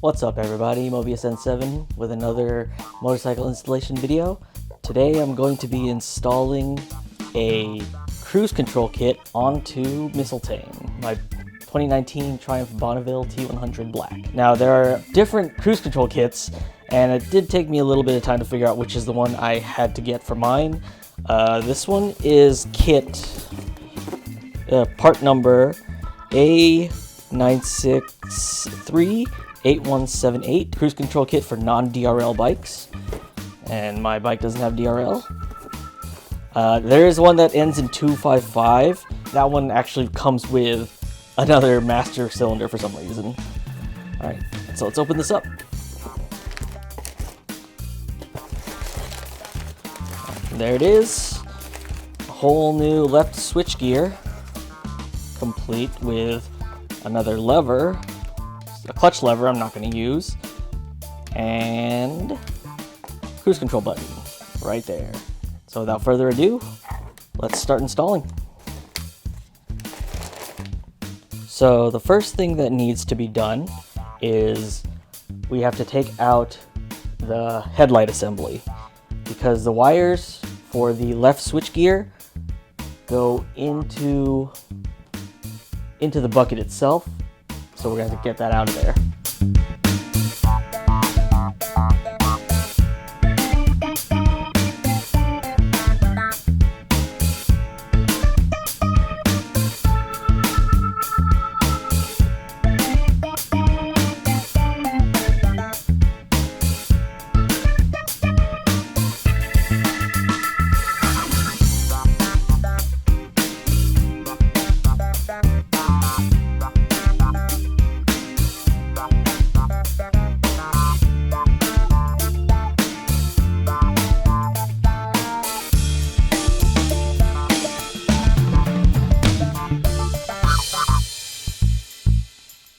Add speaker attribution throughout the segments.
Speaker 1: What's up everybody, Mobius N7 with another motorcycle installation video. Today I'm going to be installing a cruise control kit onto Mistletoe, my 2019 Triumph Bonneville T100 Black. Now there are different cruise control kits, and it did take me a little bit of time to figure out which is the one I had to get for mine. This one is kit part number A9638178, cruise control kit for non-DRL bikes, and my bike doesn't have DRL. There is one that ends in 255. That one actually comes with another master cylinder for some reason. Alright, so let's open this up. There it is. A whole new left switch gear, complete with another lever, a clutch lever I'm not going to use, and cruise control button right there. So without further ado, let's start installing. So the first thing that needs to be done is we have to take out the headlight assembly, because the wires for the left switch gear go into the bucket itself, so we're going to have to get that out of there.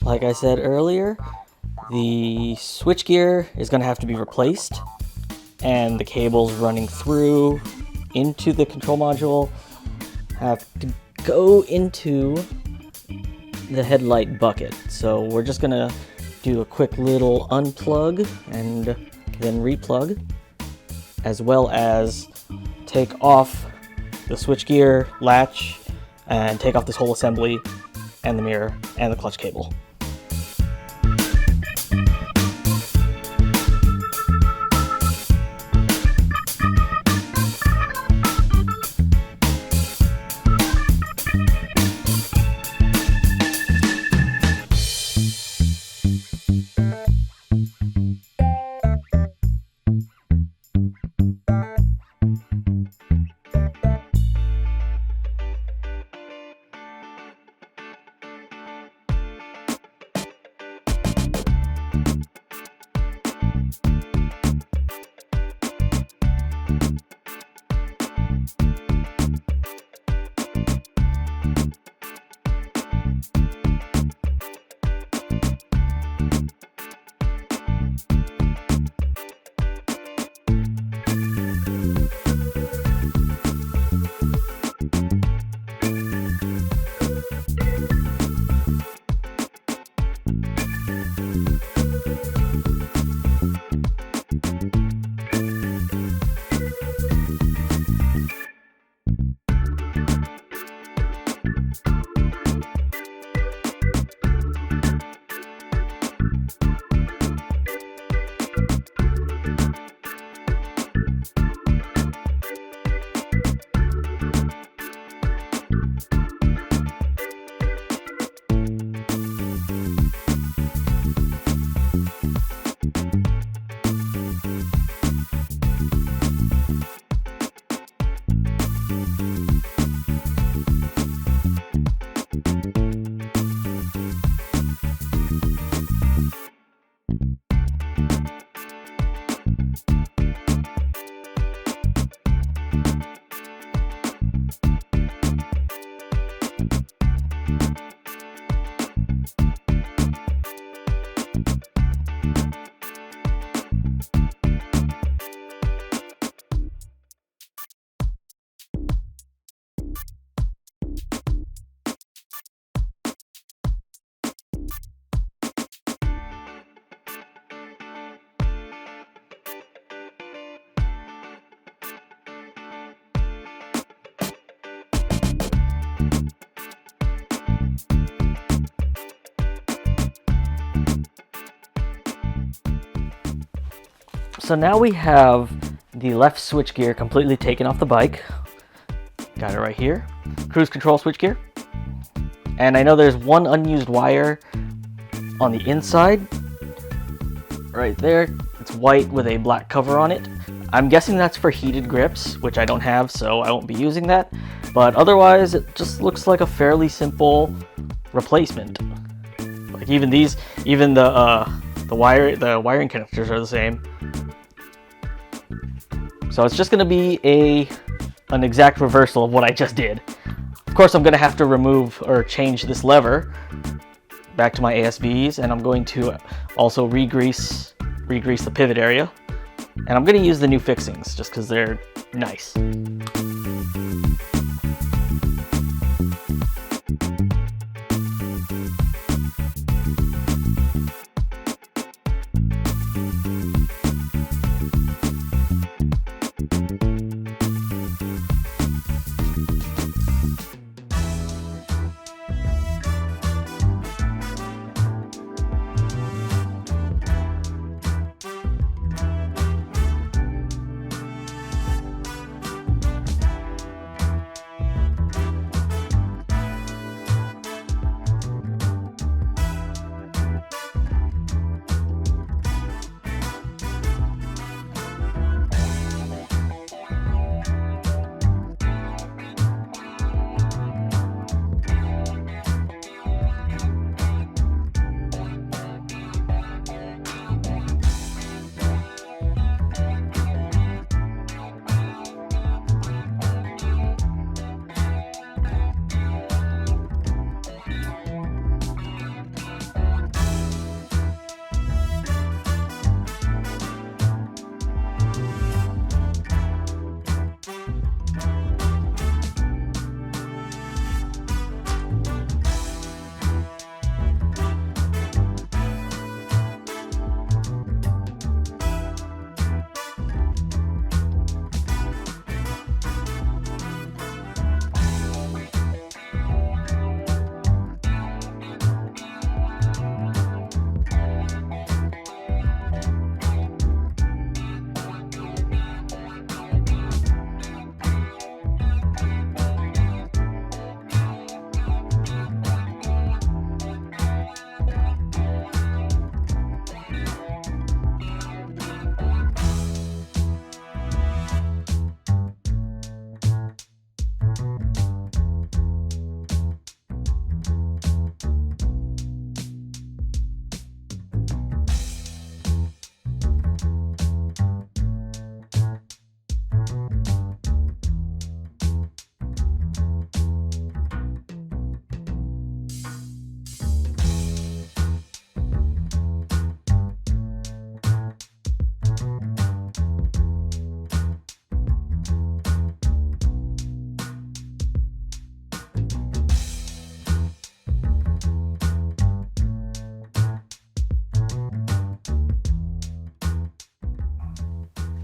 Speaker 1: Like I said earlier, the switchgear is going to have to be replaced, and the cables running through into the control module have to go into the headlight bucket. So we're just going to do a quick little unplug and then replug, as well as take off the switchgear latch and take off this whole assembly and the mirror and the clutch cable. So now we have the left switchgear completely taken off the bike. Got it right here. Cruise control switchgear. And I know there's one unused wire on the inside. Right there. It's white with a black cover on it. I'm guessing that's for heated grips, which I don't have, so I won't be using that. But otherwise, it just looks like a fairly simple replacement. Like even these, even the wiring connectors are the same. So it's just going to be an exact reversal of what I just did. Of course, I'm going to have to remove or change this lever back to my ASVs, and I'm going to also re-grease the pivot area. And I'm going to use the new fixings just because they're nice.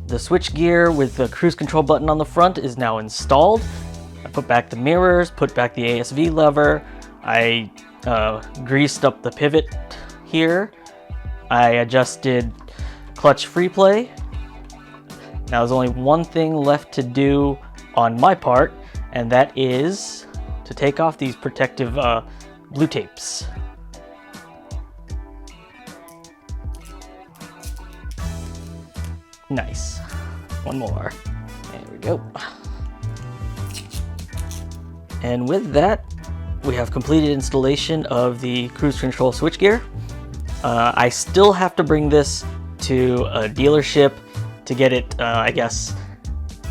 Speaker 1: The switchgear with the cruise control button on the front is now installed. I put back the mirrors, put back the ASV lever. I greased up the pivot here. I adjusted clutch free play. Now there's only one thing left to do on my part, and that is to take off these protective blue tapes. Nice. One more. There we go. And with that, we have completed installation of the cruise control switchgear. I still have to bring this to a dealership to get it, I guess,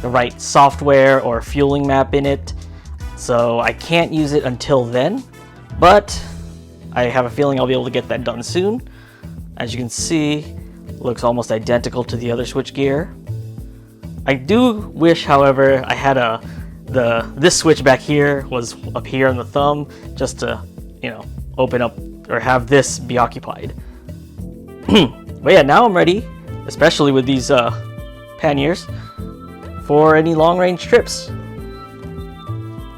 Speaker 1: the right software or fueling map in it. So I can't use it until then, but I have a feeling I'll be able to get that done soon. As you can see, it looks almost identical to the other switchgear. I do wish, however, I had this switch back here was up here on the thumb, just to, you know, open up or have this be occupied. But yeah, now I'm ready, especially with these panniers, for any long-range trips.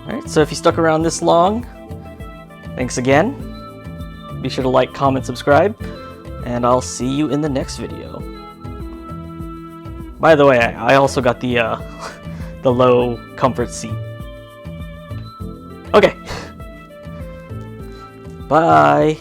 Speaker 1: Alright, so if you stuck around this long, thanks again. Be sure to like, comment, subscribe, and I'll see you in the next video. By the way, I also got the the low comfort seat. Okay. Bye.